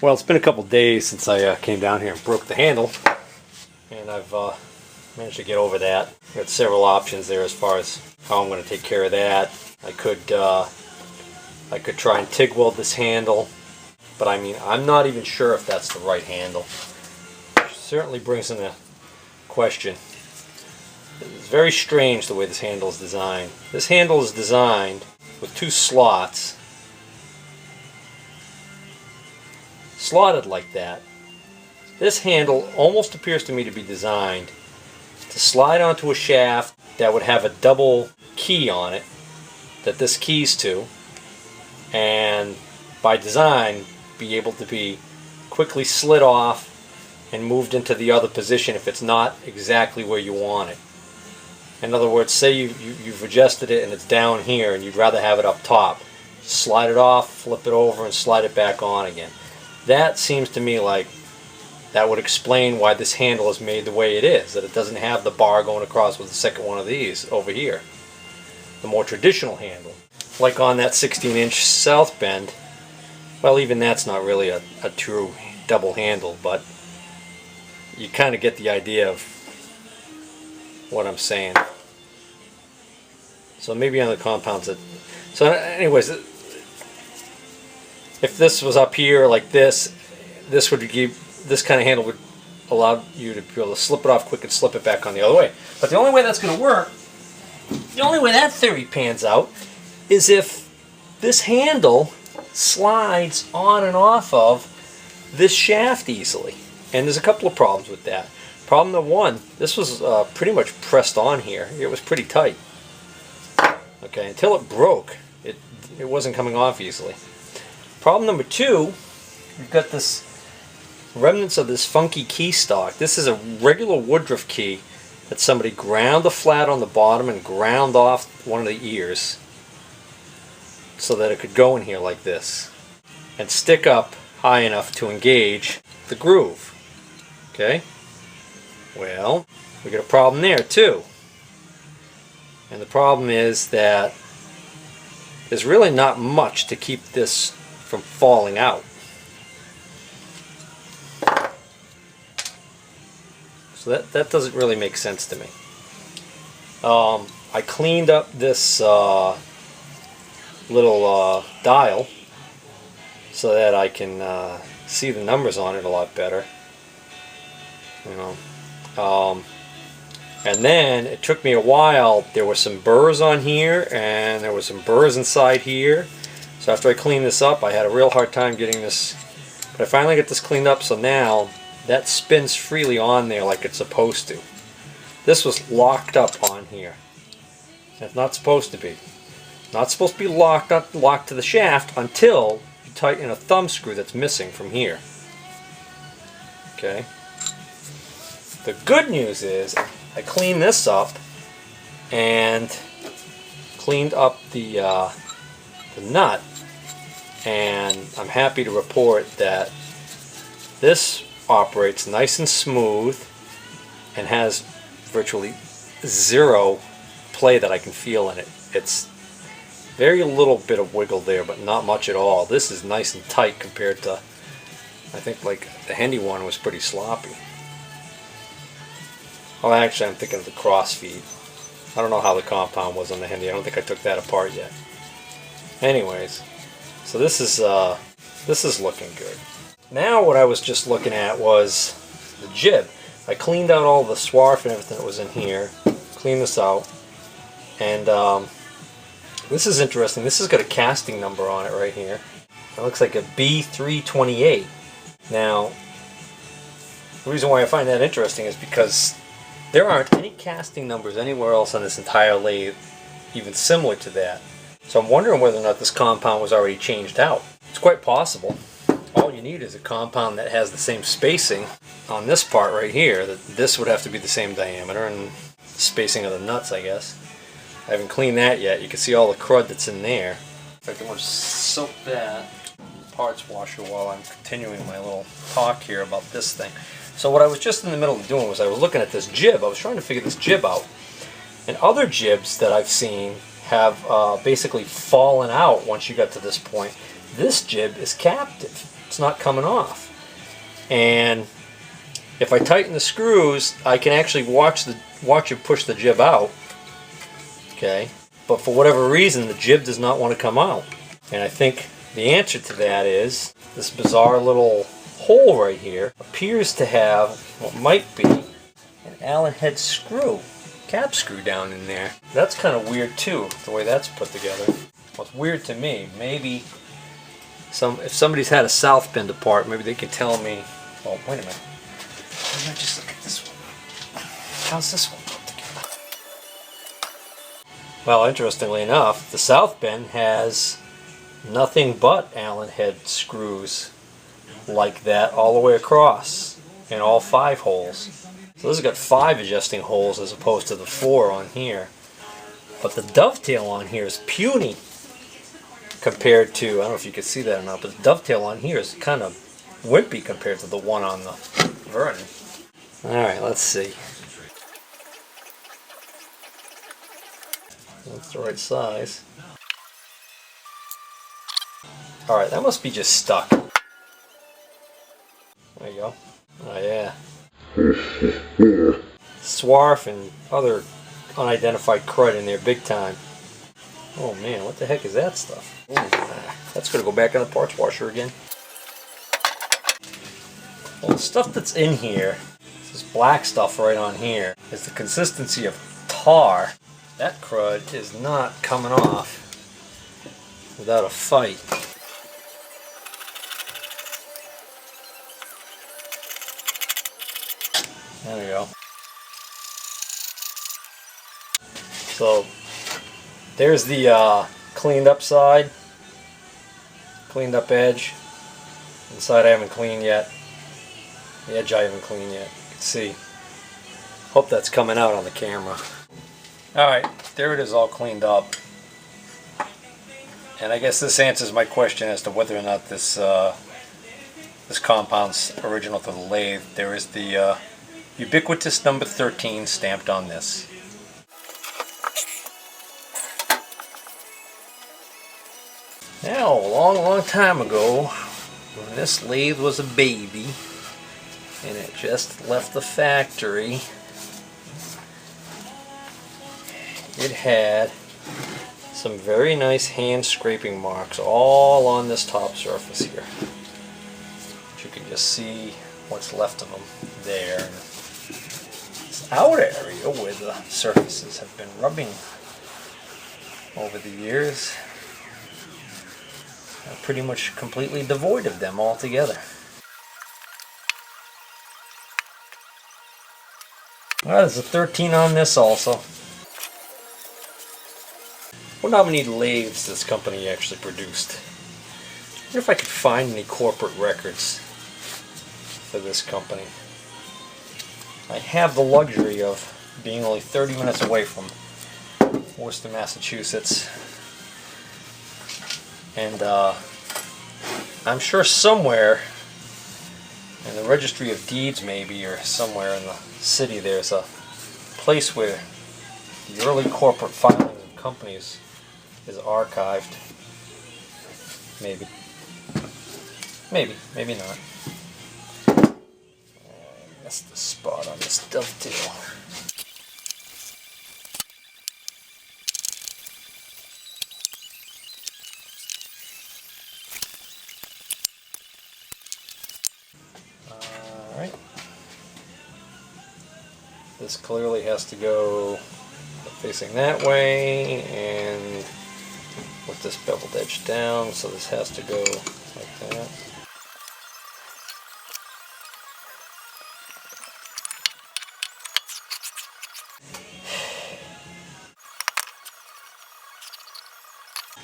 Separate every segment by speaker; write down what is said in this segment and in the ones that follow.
Speaker 1: Well, it's been a couple days since I came down here and broke the handle, and I've managed to get over that. I've got several options there as far as how I'm going to take care of that. I could try and TIG weld this handle, but I mean, I'm not even sure if that's the right handle. Which certainly brings into question. It's very strange the way this handle is designed. This handle is designed with two slots slotted like that. This handle almost appears to me to be designed to slide onto a shaft that would have a double key on it that this keys to, and by design be able to be quickly slid off and moved into the other position if it's not exactly where you want it. In other words, say you've adjusted it and it's down here and you'd rather have it up top. Slide it off, flip it over, and slide it back on again. That seems to me like that would explain why this handle is made the way it is, that it doesn't have the bar going across with the second one of these over here. The more traditional handle, like on that 16-inch South Bend, well, even that's not really a true double handle, but you kind of get the idea of what I'm saying. So maybe on the compounds that... So anyways, if this was up here like this would give, this kind of handle would allow you to be able to slip it off quick and slip it back on the other way. But the only way that's going to work, the only way that theory pans out, is if this handle slides on and off of this shaft easily. And there's a couple of problems with that. Problem number one, this was pretty much pressed on here. It was pretty tight. Okay, until it broke, it wasn't coming off easily. Problem number two, we've got this remnants of this funky key stock. This is a regular Woodruff key that somebody ground the flat on the bottom and ground off one of the ears so that it could go in here like this and stick up high enough to engage the groove. Okay? Well, we got a problem there too. And the problem is that there's really not much to keep this from falling out. So that doesn't really make sense to me. I cleaned up this little dial so that I can see the numbers on it a lot better. You know, and then it took me a while. There were some burrs on here and there were some burrs inside here. So after I cleaned this up, I had a real hard time getting this, but I finally got this cleaned up, so now that spins freely on there like it's supposed to. This was locked up on here. It's not supposed to be. Not supposed to be locked to the shaft until you tighten a thumb screw that's missing from here. Okay. The good news is I cleaned this up and cleaned up the nut, and I'm happy to report that this operates nice and smooth and has virtually zero play that I can feel in it. It's very little bit of wiggle there, but not much at all. This is nice and tight compared to, I think, like the Hendy one was pretty sloppy. Oh, actually, I'm thinking of the cross feed. I don't know how the compound was on the Hendy. I don't think I took that apart yet. Anyways, so this is looking good. Now what I was just looking at was the jib. I cleaned out all the swarf and everything that was in here. Cleaned this out. And this is interesting. This has got a casting number on it right here. It looks like a B328. Now, the reason why I find that interesting is because there aren't any casting numbers anywhere else on this entire lathe even similar to that. So I'm wondering whether or not this compound was already changed out. It's quite possible. All you need is a compound that has the same spacing on this part right here. This would have to be the same diameter and spacing of the nuts, I guess. I haven't cleaned that yet. You can see all the crud that's in there. In fact, I'm going to soak that parts washer while I'm continuing my little talk here about this thing. So what I was just in the middle of doing was I was looking at this jib. I was trying to figure this jib out. And other jibs that I've seen have basically fallen out once you got to this point. This jib is captive. It's not coming off. And if I tighten the screws, I can actually watch it push the jib out. Okay, but for whatever reason, the jib does not want to come out. And I think the answer to that is this bizarre little hole right here appears to have what might be an Allen head screw, cap screw down in there. That's kind of weird too, the way that's put together. What's weird to me, maybe if somebody's had a south bend apart, maybe they could tell me. Oh, wait a minute. Why not just look at this one? How's this one put together? Well, interestingly enough, the south bend has nothing but Allen head screws like that all the way across in all 5 holes. So this has got 5 adjusting holes as opposed to the 4 on here. But the dovetail on here is puny compared to, I don't know if you can see that or not, but the dovetail on here is kind of wimpy compared to the one on the Vernon. Alright, let's see. That's the right size. Alright, that must be just stuck. There you go. Oh yeah. Swarf and other unidentified crud in there big time. Oh man, what the heck is that stuff? Ooh, that's going to go back in the parts washer again. Well, the stuff that's in here, this black stuff right on here, is the consistency of tar. That crud is not coming off without a fight. There we go. So there's the cleaned up side, cleaned up edge. Inside I haven't cleaned yet. The edge I haven't cleaned yet. You can see. Hope that's coming out on the camera. Alright, there it is, all cleaned up. And I guess this answers my question as to whether or not this this compound's original to the lathe. There is the ubiquitous number 13 stamped on this. Now, a long time ago, when this lathe was a baby, and it just left the factory, it had some very nice hand scraping marks all on this top surface here. But you can just see what's left of them there. And this outer area where the surfaces have been rubbing over the years are pretty much completely devoid of them altogether. Well, there's a 13 on this also. I wonder how many lathes this company actually produced. I wonder if I could find any corporate records for this company. I have the luxury of being only 30 minutes away from Worcester, Massachusetts. And I'm sure somewhere in the Registry of Deeds, maybe, or somewhere in the city, there's a place where the early corporate filings of companies is archived. Maybe. Maybe not. I missed the spot on this dovetail. Alright. This clearly has to go facing that way, and with this beveled edge down, so this has to go like that.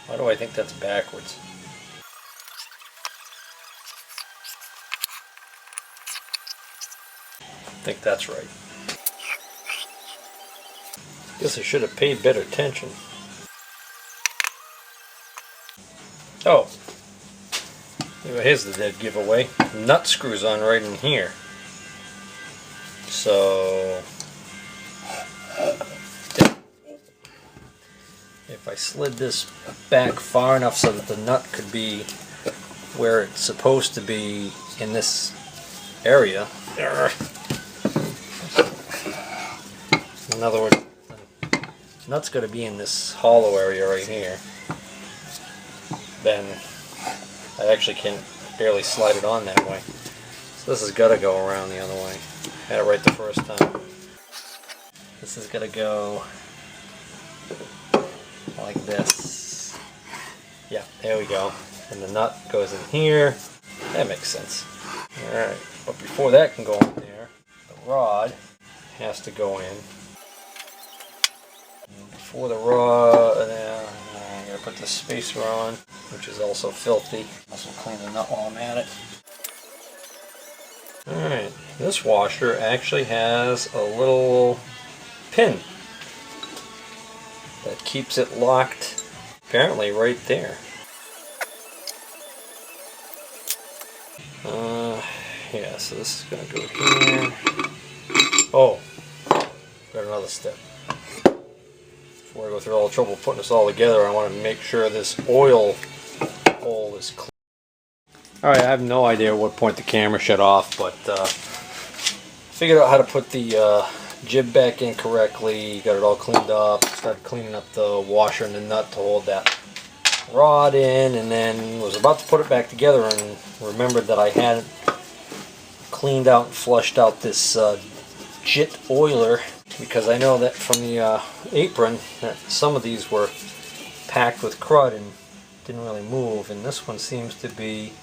Speaker 1: Why do I think that's backwards? I think that's right. Guess I should have paid better attention. Oh, here's the dead giveaway. Nut screws on right in here. So if I slid this back far enough so that the nut could be where it's supposed to be in this area. In other words, the nut's going to be in this hollow area right here. Then I actually can barely slide it on that way. So this has got to go around the other way. Had it right the first time. This is going to go like this. Yeah, there we go. And the nut goes in here. That makes sense. Alright, but before that can go in there, the rod has to go in. And before the rod, I'm going to put the spacer on, which is also filthy. Also clean the nut while I'm at it. Alright, this washer actually has a little pin that keeps it locked, apparently right there. Yeah, so this is going to go here. Oh, got another step. Before I go through all the trouble putting this all together, I want to make sure this oil hole is clean. Alright, I have no idea at what point the camera shut off, but figured out how to put the jib back in correctly, got it all cleaned up, started cleaning up the washer and the nut to hold that rod in, and then was about to put it back together and remembered that I hadn't cleaned out and flushed out this JIT oiler, because I know that from the apron that some of these were packed with crud and didn't really move, and this one seems to be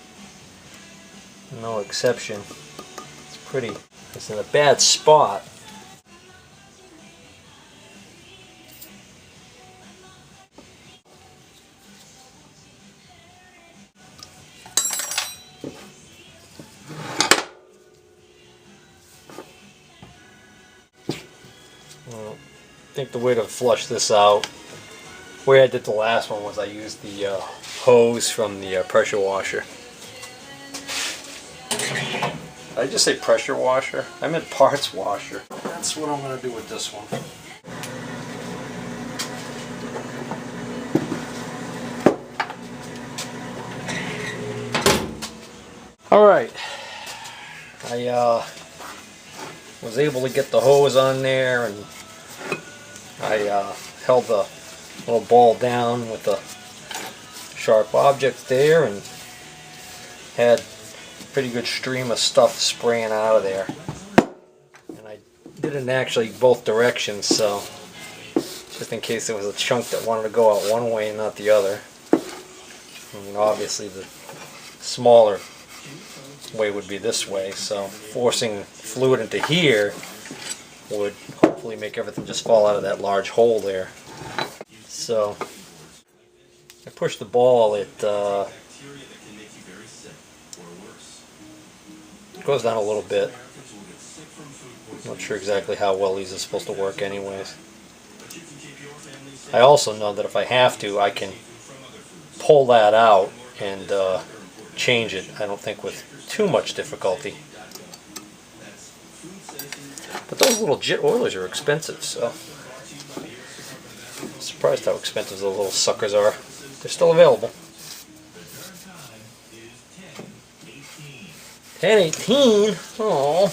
Speaker 1: no exception. It's in a bad spot. Well, I think the way to flush this out, the way I did the last one was I used the hose from the pressure washer. Did I just say pressure washer? I meant parts washer. That's what I'm going to do with this one. Alright, I was able to get the hose on there, and I held the little ball down with the sharp object there and had a pretty good stream of stuff spraying out of there. And I did it in actually both directions, so just in case there was a chunk that wanted to go out one way and not the other. And obviously the smaller way would be this way, so forcing fluid into here would hopefully make everything just fall out of that large hole there. So I pushed the ball, it goes down a little bit. I'm not sure exactly how well these are supposed to work anyways. I also know that if I have to, I can pull that out and change it, I don't think with too much difficulty. But those little JIT oilers are expensive, so I'm surprised how expensive those little suckers are. They're still available. 1018. Oh.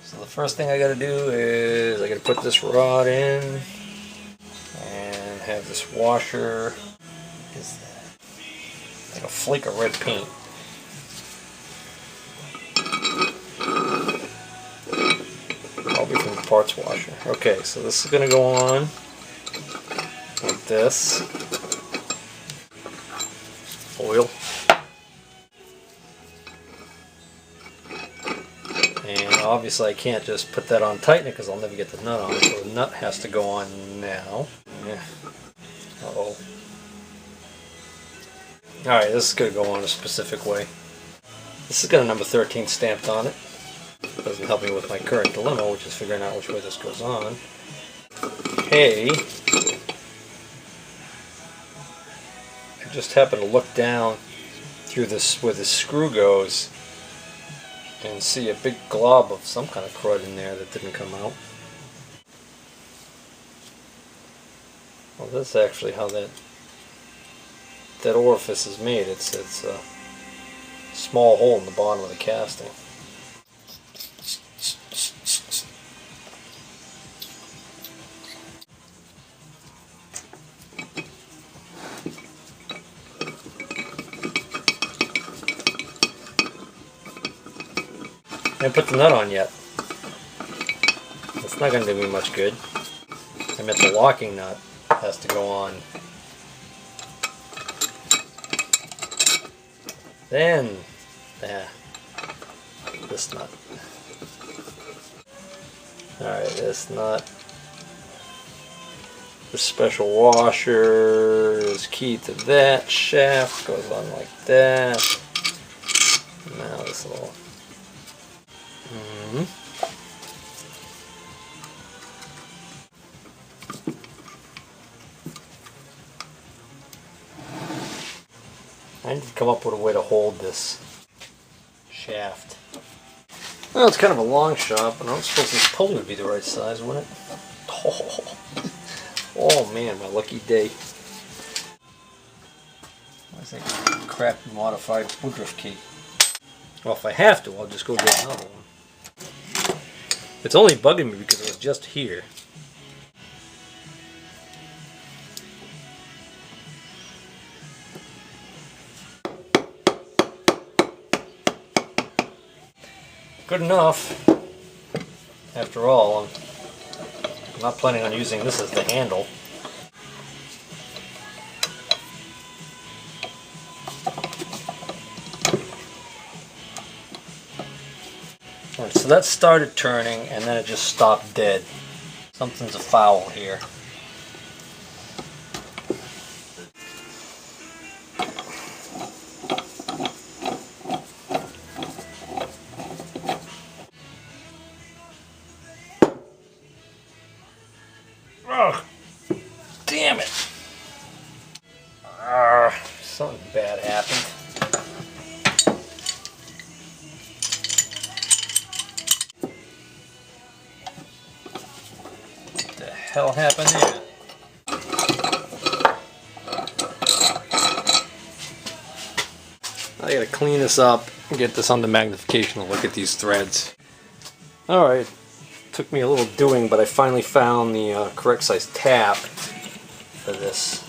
Speaker 1: So the first thing I gotta do is I gotta put this rod in and have this washer. What is that? Like a flake of red paint. Probably from the parts washer. Okay, so this is gonna go on like this. Oil. And obviously I can't just put that on tighten it because I'll never get the nut on. So the nut has to go on now. Yeah. Uh-oh. Alright, this is going to go on a specific way. This has got a number 13 stamped on it. Doesn't help me with my current dilemma, which is figuring out which way this goes on. Hey, I just happened to look down through this where the screw goes and see a big glob of some kind of crud in there that didn't come out. Well, that's actually how that that orifice is made. It's a small hole in the bottom of the casting. I haven't put the nut on yet. That's not going to do me much good. I meant the locking nut has to go on. Then, this nut. Alright, this nut. The special washer is key to that. Shaft goes on like that. Now this little. I need to come up with a way to hold this shaft. Well, it's kind of a long shot, but I don't suppose this pulley would be the right size, wouldn't it? Oh man, my lucky day. What's that crappy modified woodruff key? Well, if I have to, I'll just go get another one. It's only bugging me because it was just here. Good enough. After all, I'm not planning on using this as the handle. Alright, so that started turning and then it just stopped dead. Something's afoul here. Ugh, damn it! Something bad happened. What the hell happened there? I gotta clean this up and get this under magnification to look at these threads. Alright. Took me a little doing, but I finally found the correct size tap for this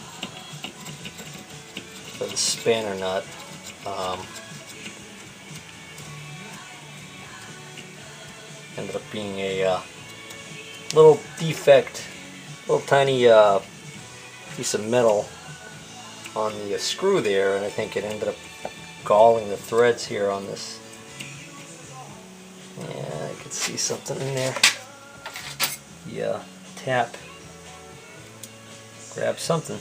Speaker 1: spanner nut. Ended up being a little defect, little tiny piece of metal on the screw there, and I think it ended up galling the threads here on this. Yeah, I could see something in there. The tap grab something.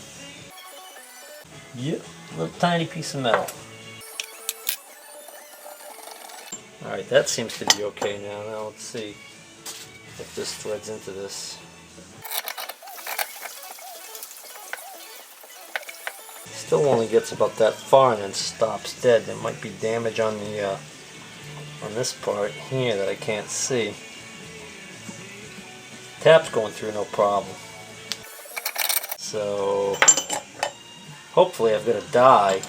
Speaker 1: Yep, little tiny piece of metal. Alright, that seems to be okay now. Now let's see if this threads into this. Still only gets about that far and then stops dead. There might be damage on the on this part here that I can't see. Tap's going through no problem. So hopefully I've got a die.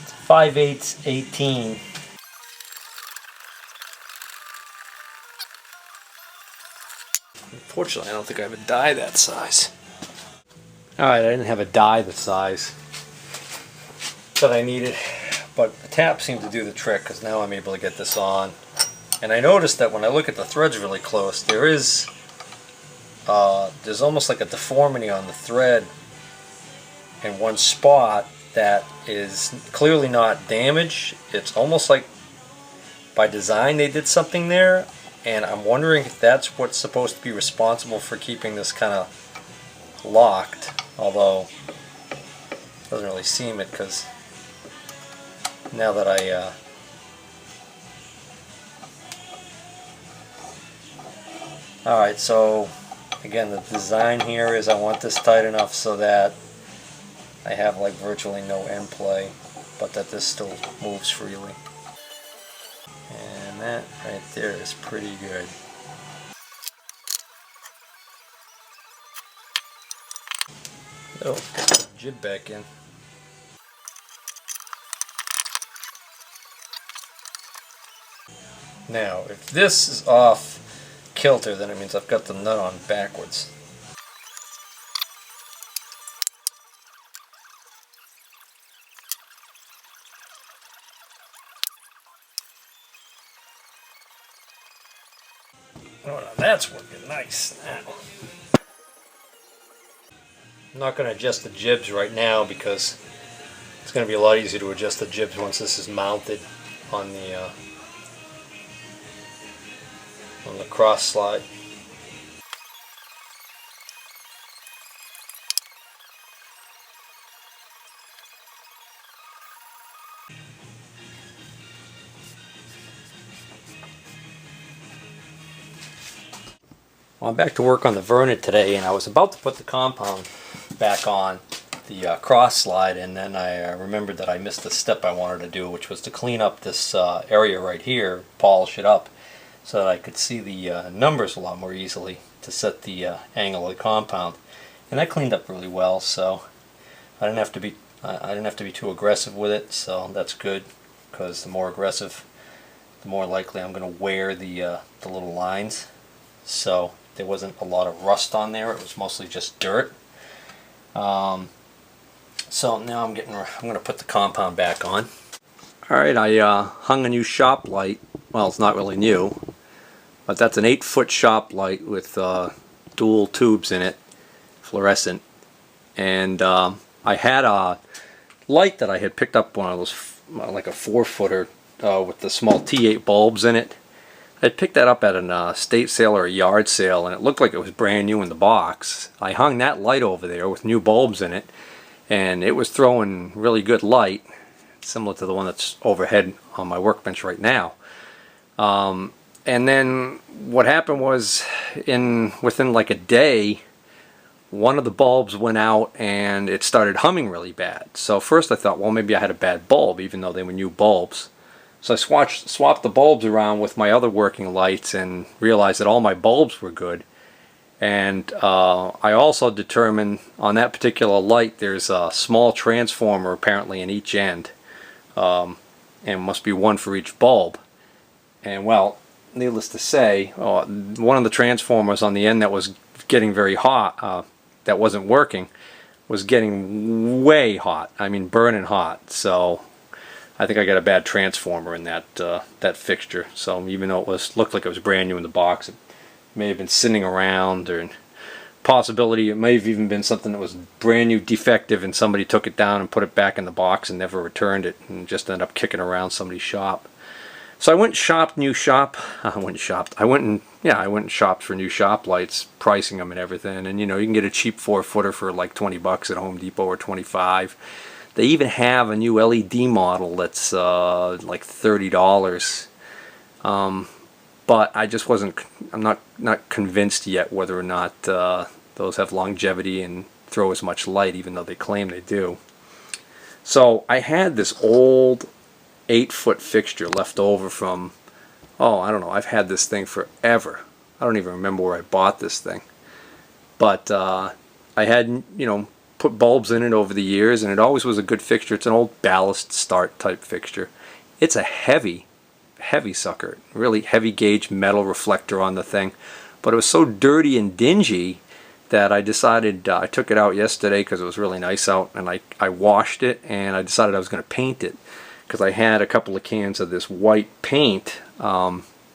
Speaker 1: It's 5/8 18. Unfortunately, I don't think I have a die that size. Alright, I didn't have a die the size that I needed, but the tap seemed to do the trick because now I'm able to get this on. And I noticed that when I look at the threads really close, there's almost like a deformity on the thread in one spot that is clearly not damaged. It's almost like by design they did something there, and I'm wondering if that's what's supposed to be responsible for keeping this kind of locked, although it doesn't really seem it because now that I alright, so again, the design here is I want this tight enough so that I have like virtually no end play, but that this still moves freely. And that right there is pretty good. Oh, get the jib back in. Now, if this is off kilter, then it means I've got the nut on backwards. Oh, now that's working nice now. I'm not going to adjust the jibs right now because it's going to be a lot easier to adjust the jibs once this is mounted on the cross slide. Well, I'm back to work on the Vernon today, and I was about to put the compound back on the cross slide, and then I remembered that I missed the step I wanted to do, which was to clean up this area right here, polish it up, so that I could see the numbers a lot more easily to set the angle of the compound. And that cleaned up really well, so I didn't have to be too aggressive with it, so that's good, because the more aggressive, the more likely I'm going to wear the little lines. So there wasn't a lot of rust on there, it was mostly just dirt. So now I'm going to put the compound back on. Alright, I hung a new shop light. Well, it's not really new, but that's an 8-foot shop light with dual tubes in it, fluorescent. And I had a light that I had picked up, one of those, like a 4-footer with the small T8 bulbs in it. I picked that up at an estate sale or a yard sale, and it looked like it was brand new in the box. I hung that light over there with new bulbs in it, and it was throwing really good light, similar to the one that's overhead on my workbench right now. And then what happened was, within like a day, one of the bulbs went out and it started humming really bad. So first I thought, well, maybe I had a bad bulb, even though they were new bulbs. So I swapped the bulbs around with my other working lights and realized that all my bulbs were good. And I also determined on that particular light there's a small transformer apparently in each end, and must be one for each bulb. And well, needless to say, one of the transformers on the end that was getting very hot, that wasn't working, was getting way hot. I mean, burning hot. So I think I got a bad transformer in that that fixture. So even though it looked like it was brand new in the box, it may have been sitting around, or possibility it may have even been something that was brand new defective and somebody took it down and put it back in the box and never returned it and just ended up kicking around somebody's shop. So I went and shopped new shop. I went and shopped for new shop lights, pricing them and everything. And you know, you can get a cheap 4-footer for like 20 bucks at Home Depot or 25. They even have a new LED model that's like $30. But I just I'm not convinced yet whether or not those have longevity and throw as much light, even though they claim they do. So I had this old 8-foot fixture left over from, I don't know, I've had this thing forever. I don't even remember where I bought this thing. But I had, put bulbs in it over the years, and it always was a good fixture. It's an old ballast start type fixture. It's a heavy sucker, really heavy gauge metal reflector on the thing, but it was so dirty and dingy that I decided, I took it out yesterday because it was really nice out, and I washed it, and I decided I was going to paint it, because I had a couple of cans of this white paint,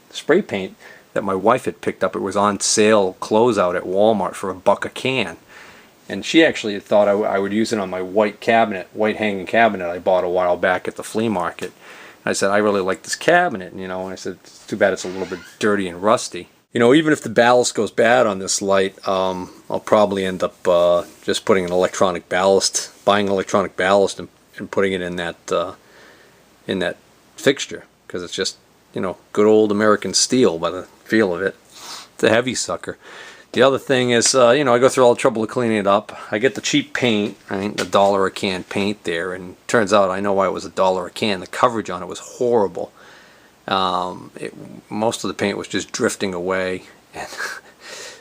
Speaker 1: spray paint, that my wife had picked up. It was on sale closeout at Walmart for $1 a can. And she actually thought I would use it on my white hanging cabinet I bought a while back at the flea market. And I said, I really like this cabinet, and I said, it's too bad it's a little bit dirty and rusty. Even if the ballast goes bad on this light, I'll probably end up just putting an electronic ballast, buying electronic ballast and putting it in that fixture, because it's just, good old American steel by the feel of it. It's a heavy sucker. The other thing is, I go through all the trouble of cleaning it up. I get the cheap paint, right, $1 a can paint there, and turns out I know why it was $1 a can. The coverage on it was horrible. Most of the paint was just drifting away. And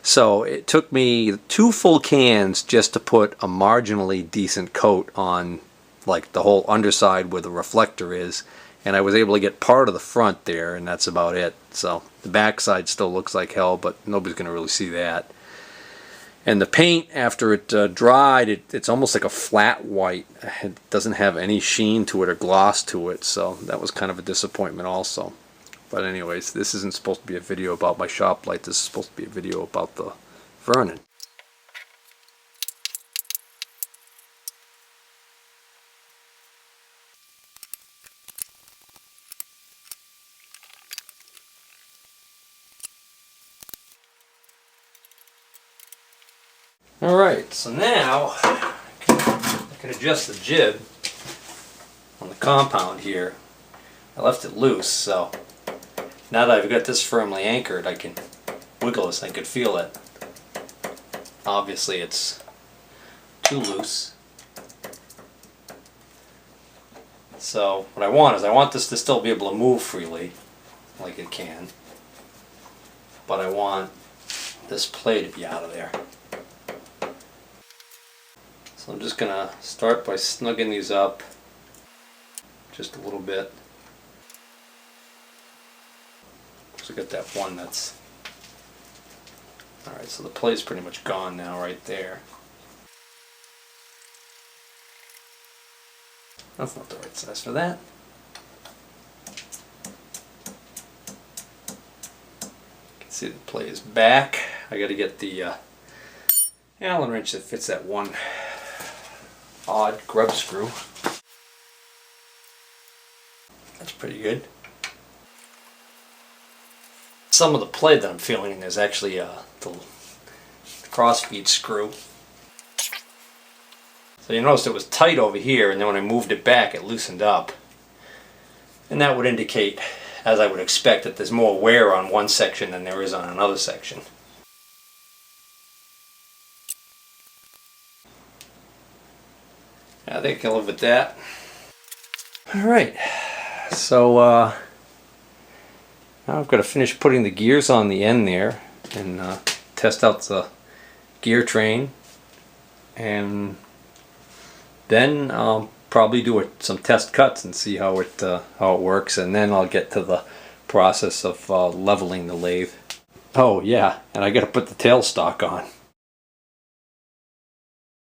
Speaker 1: so it took me 2 full cans just to put a marginally decent coat on, like the whole underside where the reflector is, and I was able to get part of the front there, and that's about it. So the back side still looks like hell, but nobody's going to really see that. And the paint, after it dried, it's almost like a flat white. It doesn't have any sheen to it or gloss to it, so that was kind of a disappointment also. But anyways, this isn't supposed to be a video about my shop light. This is supposed to be a video about the Vernon. Alright, so now I can adjust the jib on the compound here. I left it loose, so now that I've got this firmly anchored, I can wiggle this. I could feel it. Obviously it's too loose. So what I want is I want this to still be able to move freely, like it can, but I want this play to be out of there. So I'm just going to start by snugging these up just a little bit. So I got that one that's... Alright, so the play's pretty much gone now right there. That's not the right size for that. You can see the play is back. I got to get the Allen wrench that fits that one odd grub screw. That's pretty good. Some of the play that I'm feeling is actually the crossfeed screw. So you notice it was tight over here, and then when I moved it back it loosened up. And that would indicate, as I would expect, that there's more wear on one section than there is on another section. I think I can live with that. Alright, so now I've got to finish putting the gears on the end there and test out the gear train, and then I'll probably do some test cuts and see how it works, and then I'll get to the process of leveling the lathe. Oh yeah, and I got to put the tailstock on.